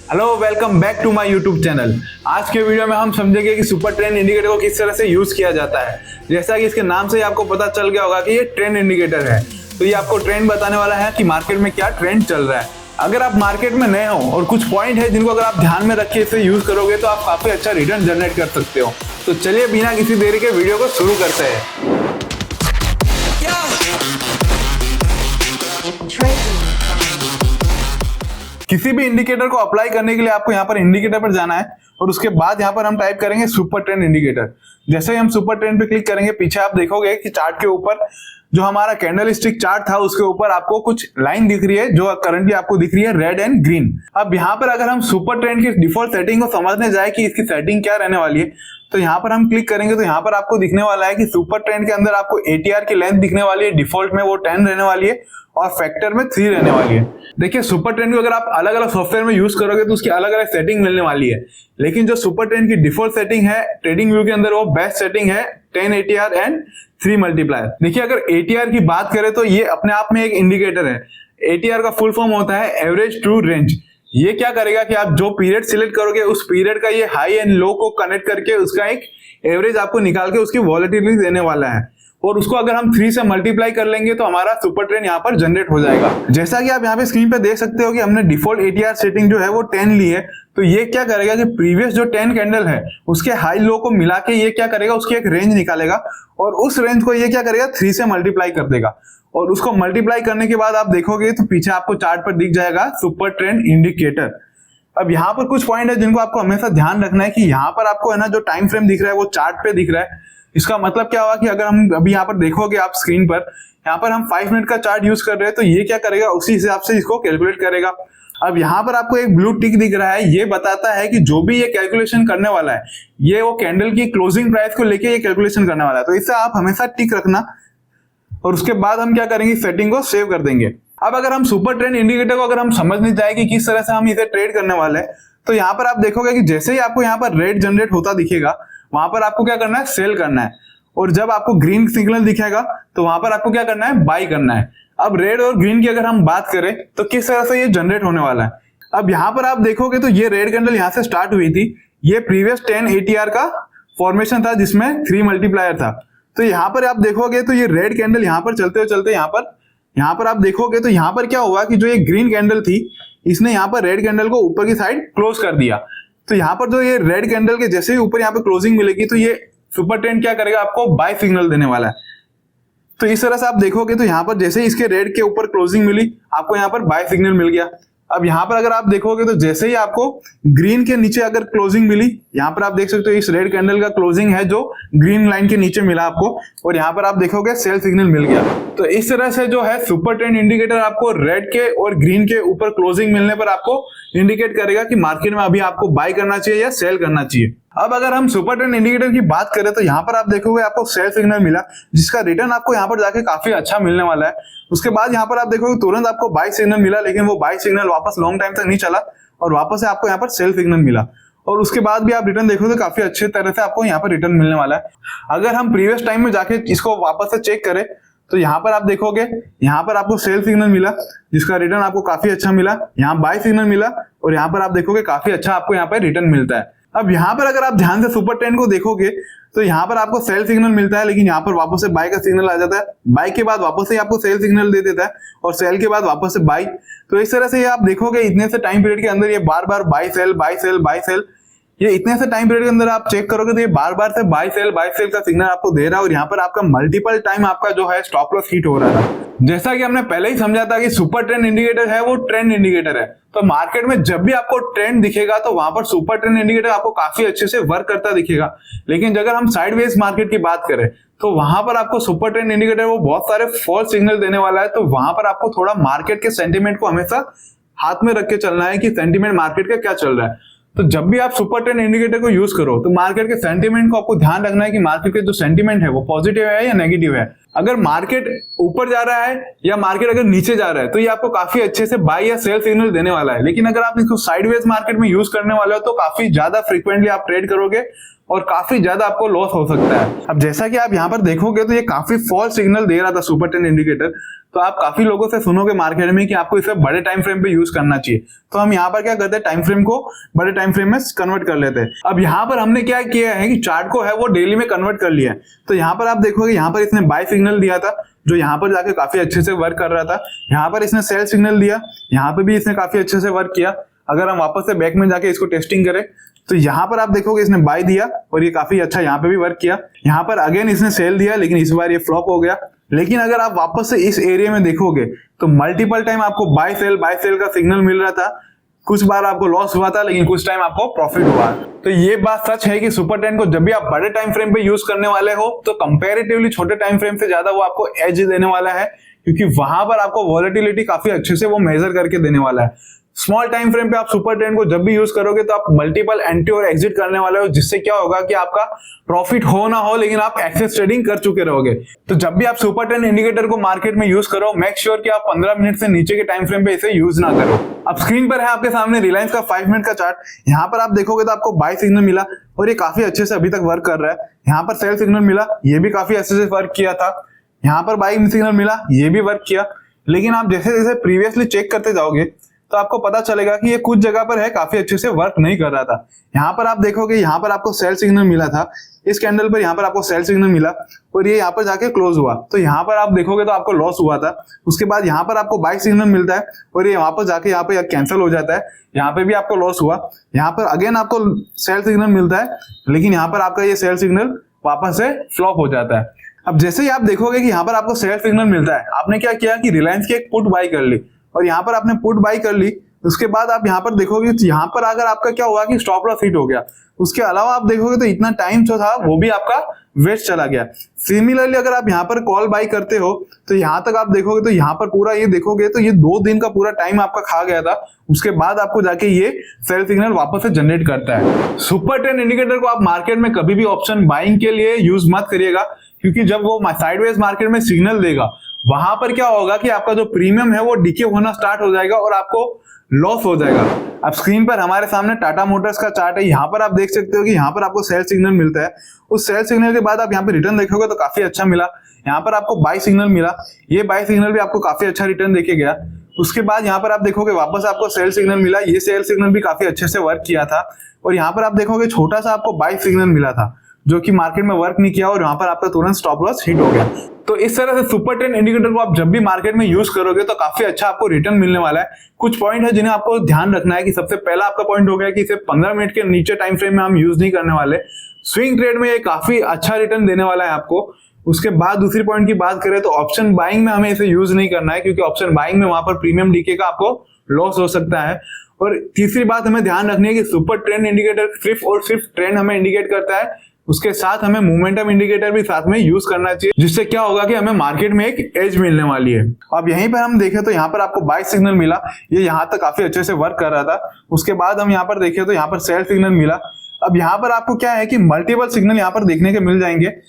Hello, welcome back to my YouTube channel. आज के video में हम समझेंगे कि सुपर ट्रेंड इंडिकेटर को किस तरह से यूज किया जाता है। जैसा कि इसके नाम से ही आपको पता चल गया होगा कि ये ट्रेंड इंडिकेटर है, तो ये आपको ट्रेंड बताने वाला है कि मार्केट में क्या ट्रेंड चल रहा है। अगर आप मार्केट में नए हो और कुछ पॉइंट है जिनको अगर आप ध्यान में रख के इसे यूज करोगे तो आप काफी अच्छा रिटर्न जनरेट कर सकते हो। तो चलिए बिना किसी देरी के वीडियो को शुरू करते हैं। किसी भी इंडिकेटर को अप्लाई करने के लिए आपको यहाँ पर इंडिकेटर पर जाना है और उसके बाद यहाँ पर हम टाइप करेंगे सुपर ट्रेंड इंडिकेटर। जैसे ही हम सुपर ट्रेंड पे क्लिक करेंगे, पीछे आप देखोगे कि चार्ट के ऊपर जो हमारा कैंडल स्टिक चार्ट था उसके ऊपर आपको कुछ लाइन दिख रही है जो करंटली आपको दिख रही है रेड एंड ग्रीन। अब यहाँ पर अगर हम सुपर ट्रेंड की डिफॉल्ट सेटिंग को समझने जाए कि इसकी सेटिंग क्या रहने वाली है, तो यहाँ पर हम क्लिक करेंगे तो यहाँ पर आपको दिखने वाला है कि सुपर ट्रेंड के अंदर आपको एटीआर की लेंथ दिखने वाली है। डिफॉल्ट में वो 10 रहने वाली है और फैक्टर में 3 रहने वाली है। देखिए, सुपर ट्रेंड को अगर आप अलग अलग सॉफ्टवेयर में यूज करोगे तो उसकी अलग अलग सेटिंग मिलने वाली है, लेकिन जो सुपर ट्रेंड की डिफॉल्ट सेटिंग है ट्रेडिंग व्यू के अंदर वो बेस्ट सेटिंग है 10 एटीआर एंड 3 मल्टीप्लायर। देखिए, अगर एटीआर की बात करें तो ये अपने आप में एक इंडिकेटर है। एटीआर का फुल फॉर्म होता है एवरेज ट्रू रेंज। ये क्या करेगा कि आप जो पीरियड सिलेक्ट करोगे उस पीरियड का ये हाई एंड लो को कनेक्ट करके उसका एक एवरेज आपको निकाल के उसकी वॉलेटिलिटी देने वाला है, और उसको अगर हम 3 से मल्टीप्लाई कर लेंगे तो हमारा सुपर ट्रेंड यहाँ पर जनरेट हो जाएगा। जैसा कि आप यहाँ पे स्क्रीन पे देख सकते हो कि हमने डिफॉल्ट एटीआर सेटिंग जो है वो 10 ली है। तो ये क्या करेगा कि प्रीवियस जो 10 कैंडल है उसके हाई लो को मिला के ये क्या करेगा, उसकी एक रेंज निकालेगा और उस रेंज को ये क्या करेगा 3 से मल्टीप्लाई कर देगा, और उसको मल्टीप्लाई करने के बाद आप देखोगे तो पीछे आपको चार्ट पर दिख जाएगा सुपर ट्रेंड इंडिकेटर। अब यहाँ पर कुछ पॉइंट है जिनको आपको हमेशा ध्यान रखना है कि यहाँ पर आपको है ना जो टाइम फ्रेम दिख रहा है वो चार्ट पे दिख रहा है। इसका मतलब क्या हुआ कि अगर हम अभी यहाँ पर देखोगे आप स्क्रीन पर, यहाँ पर हम 5 मिनट का चार्ट यूज कर रहे हैं तो ये क्या करेगा उसी हिसाब से इसको कैलकुलेट करेगा। अब यहाँ पर आपको एक ब्लू टिक दिख रहा है, ये बताता है कि जो भी ये कैलकुलेशन करने वाला है ये वो कैंडल की क्लोजिंग प्राइस को लेके ये कैलकुलेशन करने वाला है। तो इससे आप हमेशा टिक रखना और उसके बाद हम क्या करेंगे, सेटिंग को सेव कर देंगे। अब अगर हम सुपर ट्रेंड इंडिकेटर को अगर हम समझने जाए कि किस तरह से हम इसे ट्रेड करने वाले हैं, तो यहाँ पर आप देखोगे कि जैसे ही आपको यहाँ पर रेड जनरेट होता दिखेगा वहां पर आपको क्या करना है, सेल करना है, और जब आपको ग्रीन सिग्नल दिखेगा तो वहां पर आपको क्या करना है, बाय करना है। अब रेड और ग्रीन की अगर हम बात करें तो किस तरह से ये जनरेट होने वाला है। अब यहाँ पर आप देखोगे तो ये रेड कैंडल यहाँ से स्टार्ट हुई थी, ये प्रीवियस 10 एटीआर का फॉर्मेशन था जिसमें 3 मल्टीप्लायर था। तो यहाँ पर आप देखोगे तो ये रेड कैंडल यहाँ पर चलते हुए चलते यहाँ पर आप देखोगे तो यहाँ पर क्या हुआ कि जो ये ग्रीन कैंडल थी इसने यहाँ पर रेड कैंडल को ऊपर की साइड क्लोज कर दिया। तो यहाँ पर जो ये रेड कैंडल के जैसे ही ऊपर यहाँ पे क्लोजिंग मिलेगी तो ये सुपर ट्रेंड क्या करेगा, आपको बाय सिग्नल देने वाला है। तो इस तरह से आप देखोगे तो यहाँ पर जैसे ही इसके रेड के ऊपर क्लोजिंग मिली आपको यहाँ पर बाय सिग्नल मिल गया। अब यहाँ पर अगर आप देखोगे तो जैसे ही आपको ग्रीन के नीचे अगर क्लोजिंग मिली, यहाँ पर आप देख सकते हो इस रेड कैंडल का क्लोजिंग है जो ग्रीन लाइन के नीचे मिला आपको, और यहाँ पर आप देखोगे सेल सिग्नल मिल गया। तो इस तरह से जो है सुपर ट्रेंड इंडिकेटर आपको रेड के और ग्रीन के ऊपर क्लोजिंग मिलने पर आपको इंडिकेट करेगा कि मार्केट में अभी आपको बाय करना चाहिए या सेल करना चाहिए। अब अगर हम सुपर ट्रेंड इंडिकेटर की बात करें तो यहाँ पर आप देखोगे आपको सेल सिग्नल मिला जिसका रिटर्न आपको यहाँ पर जाके काफी अच्छा मिलने वाला है। उसके बाद यहाँ पर आप देखोगे तुरंत आपको बाय सिग्नल मिला, लेकिन वो बाय सिग्नल वापस लॉन्ग टाइम तक नहीं चला और वापस से आपको यहाँ पर सेल सिग्नल मिला, और उसके बाद भी आप रिटर्न देखोगे तो काफी अच्छे तरह से आपको यहाँ पर रिटर्न मिलने वाला है। अगर हम प्रीवियस टाइम में जाके इसको वापस से चेक करें तो यहाँ पर आप देखोगे यहाँ पर आपको सेल सिग्नल मिला जिसका रिटर्न आपको काफी अच्छा मिला, यहाँ बाय सिग्नल मिला और यहाँ पर आप देखोगे काफी अच्छा आपको यहाँ पर रिटर्न मिलता है। अब यहाँ पर अगर आप ध्यान से सुपर ट्रेंड को देखोगे तो यहाँ पर आपको सेल सिग्नल मिलता है, लेकिन यहाँ पर वापस से बाय का सिग्नल आ जाता है, बाय के बाद वापस से आपको सेल सिग्नल दे देता है और सेल के बाद वापस से बाय। तो इस तरह से ये आप देखोगे इतने से टाइम पीरियड के अंदर ये बार बार buy sell buy sell buy sell, ये इतने से टाइम पीरियड के अंदर आप चेक करोगे तो ये बार बार से बाय सेल का सिग्नल आपको दे रहा है, और यहाँ पर आपका मल्टीपल टाइम आपका जो है स्टॉप लॉस हिट हो रहा है। जैसा कि हमने पहले ही समझा था कि सुपर ट्रेंड इंडिकेटर है वो ट्रेंड इंडिकेटर है, तो मार्केट में जब भी आपको ट्रेंड दिखेगा तो वहां पर सुपर ट्रेंड इंडिकेटर आपको काफी अच्छे से वर्क करता दिखेगा। लेकिन अगर हम साइडवेज मार्केट की बात करें तो वहां पर आपको सुपर ट्रेंड इंडिकेटर वो बहुत सारे फॉल्स सिग्नल देने वाला है। तो वहां पर आपको थोड़ा मार्केट के सेंटीमेंट को हमेशा हाथ में रख के चलना है कि सेंटीमेंट मार्केट का क्या चल रहा है। तो जब भी आप सुपर ट्रेंड इंडिकेटर को यूज करो तो मार्केट के सेंटीमेंट को आपको ध्यान रखना है कि मार्केट के जो सेंटीमेंट है वो पॉजिटिव है या नेगेटिव है। अगर मार्केट ऊपर जा रहा है या मार्केट अगर नीचे जा रहा है तो ये आपको काफी अच्छे से बाय या सेल सिग्नल देने वाला है। लेकिन अगर आप इसको साइडवेज मार्केट में यूज करने वाले हो तो काफी ज्यादा फ्रीक्वेंटली आप ट्रेड करोगे और काफी ज्यादा आपको लॉस हो सकता है। अब जैसा कि आप यहाँ पर देखोगे तो ये काफी फॉल्स सिग्नल दे रहा था सुपर ट्रेंड इंडिकेटर, तो आप काफी लोगों से सुनोगे मार्केट में कि आपको इसे बड़े टाइम फ्रेम पे यूज करना चाहिए। तो हम यहाँ पर क्या करते हैं, टाइम फ्रेम को बड़े टाइम फ्रेम में कन्वर्ट कर लेते हैं। अब यहाँ पर हमने क्या किया है कि चार्ट को है वो डेली में कन्वर्ट कर लिया है। तो यहाँ पर आप देखोगे यहाँ पर इसने बाय सिग्नल दिया था जो यहाँ पर जाके काफी अच्छे से वर्क कर रहा था। यहाँ पर इसने सेल सिग्नल दिया, यहाँ पे भी इसने काफी अच्छे से वर्क किया। अगर हम वापस से बैक में जाके इसको टेस्टिंग करें तो यहाँ पर आप देखोगे इसने बाय दिया और ये काफी अच्छा यहाँ पे भी वर्क किया। यहाँ पर अगेन इसने सेल दिया लेकिन इस बार ये फ्लॉप हो गया। लेकिन अगर आप वापस से इस एरिया में देखोगे तो मल्टीपल टाइम आपको बाय सेल का सिग्नल मिल रहा था। कुछ बार आपको लॉस हुआ था लेकिन कुछ टाइम आपको प्रॉफिट हुआ। तो ये बात सच है कि सुपर ट्रेंड को जब भी आप बड़े टाइम फ्रेम पे यूज करने वाले हो तो कंपैरेटिवली छोटे टाइम फ्रेम से ज्यादा वो आपको एज देने वाला है, क्योंकि वहां पर आपको वॉलेटिलिटी काफी अच्छे से वो मेजर करके देने वाला है। स्मॉल टाइम फ्रेम पे आप सुपर ट्रेंड को जब भी यूज करोगे तो आप मल्टीपल एंट्री और एग्जिट करने वाले हो, जिससे क्या होगा कि आपका प्रॉफिट हो ना हो लेकिन आप एक्सेस ट्रेडिंग कर चुके रहोगे। तो जब भी आप सुपर ट्रेंड इंडिकेटर को मार्केट में यूज करो, मेक श्योर कि आप 15 मिनट से नीचे के टाइम फ्रेम पे इसे यूज ना करो। अब स्क्रीन पर है आपके सामने रिलायंस का 5 मिनट का चार्ट। यहाँ पर आप देखोगे तो आपको बाय सिग्नल मिला और ये काफी अच्छे से अभी तक वर्क कर रहा है। यहाँ पर सेल सिग्नल मिला, ये भी काफी अच्छे से वर्क किया था। यहाँ पर बाइंग सिग्नल मिला, ये भी वर्क किया। लेकिन आप जैसे जैसे प्रीवियसली चेक करते जाओगे तो आपको पता चलेगा कि ये कुछ जगह पर है काफी अच्छे से वर्क नहीं कर रहा था। यहाँ पर आप देखोगे यहाँ पर आपको सेल सिग्नल मिला था, इस कैंडल पर यहाँ पर आपको सेल सिग्नल मिला और ये यहाँ पर जाके क्लोज हुआ। तो यहाँ पर आप देखोगे तो आपको लॉस हुआ था। उसके बाद यहाँ पर आपको बाय सिग्नल मिलता है और ये वापस जाके यहाँ पे कैंसिल हो जाता है। यहाँ पे भी आपको लॉस हुआ। यहाँ पर अगेन आपको सेल सिग्नल मिलता है लेकिन यहाँ पर आपका ये सेल सिग्नल वापस से फ्लॉप हो जाता है। अब जैसे ही आप देखोगे कि यहाँ पर आपको सेल सिग्नल मिलता है, आपने क्या किया कि रिलायंस की एक पुट बाय कर ली और यहाँ पर आपने पुट बाय कर ली। उसके बाद आप यहाँ पर देखोगे तो यहाँ पर अगर आपका क्या हुआ कि स्टॉप लॉस हिट हो गया, उसके अलावा आप देखोगे तो इतना टाइम जो था वो भी आपका वेस्ट चला गया। सिमिलरली अगर आप यहाँ पर कॉल बाय करते हो तो यहाँ तक आप देखोगे तो यहाँ पर पूरा ये देखोगे तो ये 2 दिन का पूरा टाइम आपका खा गया था। उसके बाद आपको जाके ये सेल सिग्नल वापस से जनरेट करता है। सुपर ट्रेंड इंडिकेटर को आप मार्केट में कभी भी ऑप्शन बाइंग के लिए यूज मत करिएगा, क्योंकि जब वो साइडवेज मार्केट में सिग्नल देगा वहां पर क्या होगा कि आपका जो प्रीमियम है वो डीके होना स्टार्ट हो जाएगा और आपको लॉस हो जाएगा। अब स्क्रीन पर हमारे सामने टाटा मोटर्स का चार्ट है। यहाँ पर आप देख सकते हो कि यहाँ पर आपको सेल सिग्नल मिलता है। उस सेल सिग्नल के बाद आप यहाँ पे रिटर्न देखोगे तो काफी अच्छा मिला। यहाँ पर आपको बाय सिग्नल मिला, ये बाय सिग्नल भी आपको काफी अच्छा रिटर्न देके गया। उसके बाद यहाँ पर आप देखोगे वापस आपको सेल सिग्नल मिला, ये सेल सिग्नल भी काफी अच्छे से वर्क किया था। और यहाँ पर आप देखोगे छोटा सा आपको बाय सिग्नल मिला था जो कि मार्केट में वर्क नहीं किया और यहाँ पर आपका तुरंत स्टॉप लॉस हिट हो गया। तो इस तरह से सुपर ट्रेंड इंडिकेटर को आप जब भी मार्केट में यूज करोगे तो काफी अच्छा आपको रिटर्न मिलने वाला है। कुछ पॉइंट है जिन्हें आपको ध्यान रखना है कि सबसे पहला आपका पॉइंट हो गया कि इसे 15 मिनट के नीचे टाइम फ्रेम में हम यूज नहीं करने वाले। स्विंग ट्रेड में ये काफी अच्छा रिटर्न देने वाला है आपको। उसके बाद दूसरी पॉइंट की बात करें तो ऑप्शन बाइंग में हमें इसे यूज नहीं करना है, क्योंकि ऑप्शन बाइंग में वहां पर प्रीमियम डीके का आपको लॉस हो सकता है। और तीसरी बात हमें ध्यान रखनी है कि सुपर ट्रेंड इंडिकेटर सिर्फ और सिर्फ ट्रेंड हमें इंडिकेट करता है, उसके साथ हमें मोमेंटम इंडिकेटर भी साथ में यूज करना चाहिए, जिससे क्या होगा कि हमें मार्केट में एक एज मिलने वाली है। अब यहीं पर हम देखें तो यहाँ पर आपको बाय सिग्नल मिला, ये यहाँ तक काफी अच्छे से वर्क कर रहा था। उसके बाद हम यहाँ पर देखें तो यहाँ पर सेल सिग्नल मिला। अब यहाँ पर आपको क्या है कि मल्टीपल सिग्नल यहाँ पर देखने के मिल जाएंगे।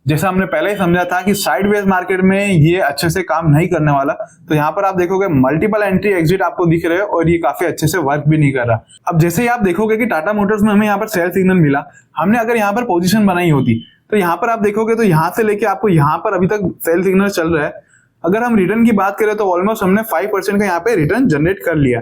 जैसा हमने पहले ही समझा था कि साइडवेज मार्केट में ये अच्छे से काम नहीं करने वाला, तो यहाँ पर आप देखोगे मल्टीपल एंट्री एग्जिट आपको दिख रहे हैं और ये काफी अच्छे से वर्क भी नहीं कर रहा। अब जैसे ही आप देखोगे कि टाटा मोटर्स में हमें यहाँ पर सेल सिग्नल मिला, हमने अगर यहाँ पर पोजीशन बनाई होती तो यहाँ पर आप देखोगे तो यहाँ से लेके आपको यहाँ पर अभी तक सेल सिग्नल चल रहा है। अगर हम रिटर्न की बात करें तो ऑलमोस्ट हमने 5% का यहाँ पे रिटर्न जनरेट कर लिया,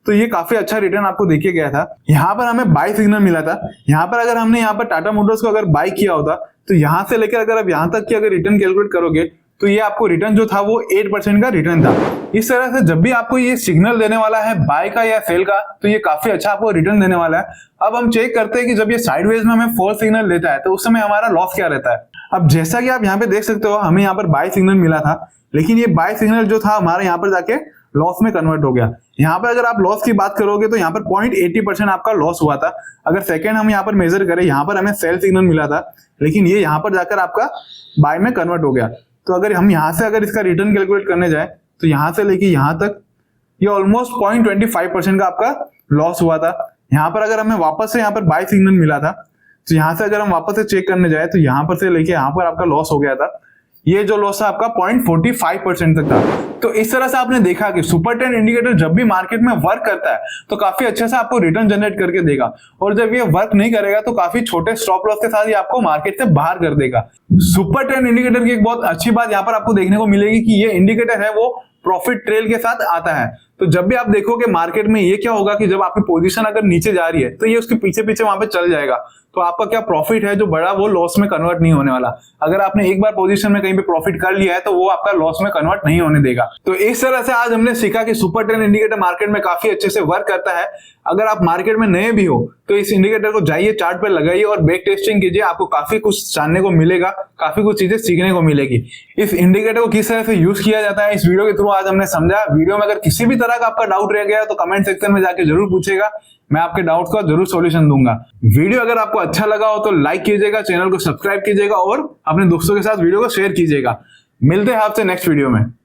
तो ये काफी अच्छा रिटर्न आपको देखे गया था। यहाँ पर हमें बाय सिग्नल मिला था। यहाँ पर अगर हमने यहाँ पर टाटा मोटर्स को अगर बाय किया होता तो यहाँ से लेकर अगर आप यहाँ तक की अगर रिटर्न कैलकुलेट करोगे तो ये आपको रिटर्न जो था वो 8% का रिटर्न था। इस तरह से जब भी आपको ये सिग्नल देने वाला है बाय का या सेल का, तो ये काफी अच्छा आपको रिटर्न देने वाला है। अब हम चेक करते हैं कि जब ये साइडवेज में हमें फॉल सिग्नल देता है तो उस समय हमारा लॉस क्या रहता है। अब जैसा कि आप यहाँ पे देख सकते हो, हमें यहाँ पर बाय सिग्नल मिला था, लेकिन ये बाय सिग्नल जो था हमारे यहाँ पर जाके लॉस में कन्वर्ट हो गया। यहाँ पर अगर आप लॉस की बात करोगे तो यहाँ पर 0.80% आपका लॉस हुआ था। अगर सेकंड हम यहाँ पर मेजर करें, यहाँ पर हमें सेल सिग्नल मिला था, लेकिन ये यहाँ पर जाकर आपका बाय में कन्वर्ट हो गया। तो अगर हम यहाँ से अगर इसका रिटर्न कैलकुलेट करने जाए तो यहाँ से लेके यहाँ तक ये ऑलमोस्ट 0.25% का आपका लॉस हुआ था। यहाँ पर अगर हमें वापस से यहाँ पर बाय सिग्नल मिला था तो यहाँ से अगर हम वापस से चेक करने जाए तो यहाँ पर से लेके यहाँ पर आपका लॉस हो गया था। ये जो लॉस है आपका 0.45% तक था। तो इस तरह से आपने देखा कि सुपर ट्रेंड इंडिकेटर जब भी मार्केट में वर्क करता है तो काफी अच्छे से आपको रिटर्न जनरेट करके देगा, और जब ये वर्क नहीं करेगा तो काफी छोटे स्टॉप लॉस के साथ ये आपको मार्केट से बाहर कर देगा। सुपर ट्रेंड इंडिकेटर की एक बहुत अच्छी बात यहाँ पर आपको देखने को मिलेगी कि ये इंडिकेटर है वो प्रॉफिट ट्रेल के साथ आता है। तो जब भी आप देखोगे मार्केट में ये क्या होगा कि जब आपकी पोजीशन अगर नीचे जा रही है तो ये उसके पीछे पीछे वहां पे चल जाएगा, तो आपका क्या प्रॉफिट है जो बड़ा वो लॉस में कन्वर्ट नहीं होने वाला। अगर आपने एक बार पोजीशन में कहीं पे प्रॉफिट कर लिया है तो वो आपका लॉस में कन्वर्ट नहीं होने देगा। तो इस तरह से आज हमने सीखा कि सुपर ट्रेंड इंडिकेटर मार्केट में काफी अच्छे से वर्क करता है। अगर आप मार्केट में नए भी हो तो इस इंडिकेटर को जाइए, चार्ट पे लगाइए और बैक टेस्टिंग कीजिए, आपको काफी कुछ जानने को मिलेगा, काफी कुछ चीजें सीखने को मिलेगी। इस इंडिकेटर को किस तरह से यूज किया जाता है इस वीडियो के थ्रू आज हमने समझा। वीडियो में अगर किसी भी तरह का आपका डाउट रह गया तो कमेंट सेक्शन में जाके जरूर पूछेगा, मैं आपके डाउट्स का जरूर सॉल्यूशन दूंगा। वीडियो अगर आपको अच्छा लगा हो तो लाइक कीजिएगा, चैनल को सब्सक्राइब कीजिएगा और अपने दोस्तों के साथ वीडियो को शेयर कीजिएगा। मिलते हैं आपसे नेक्स्ट वीडियो में।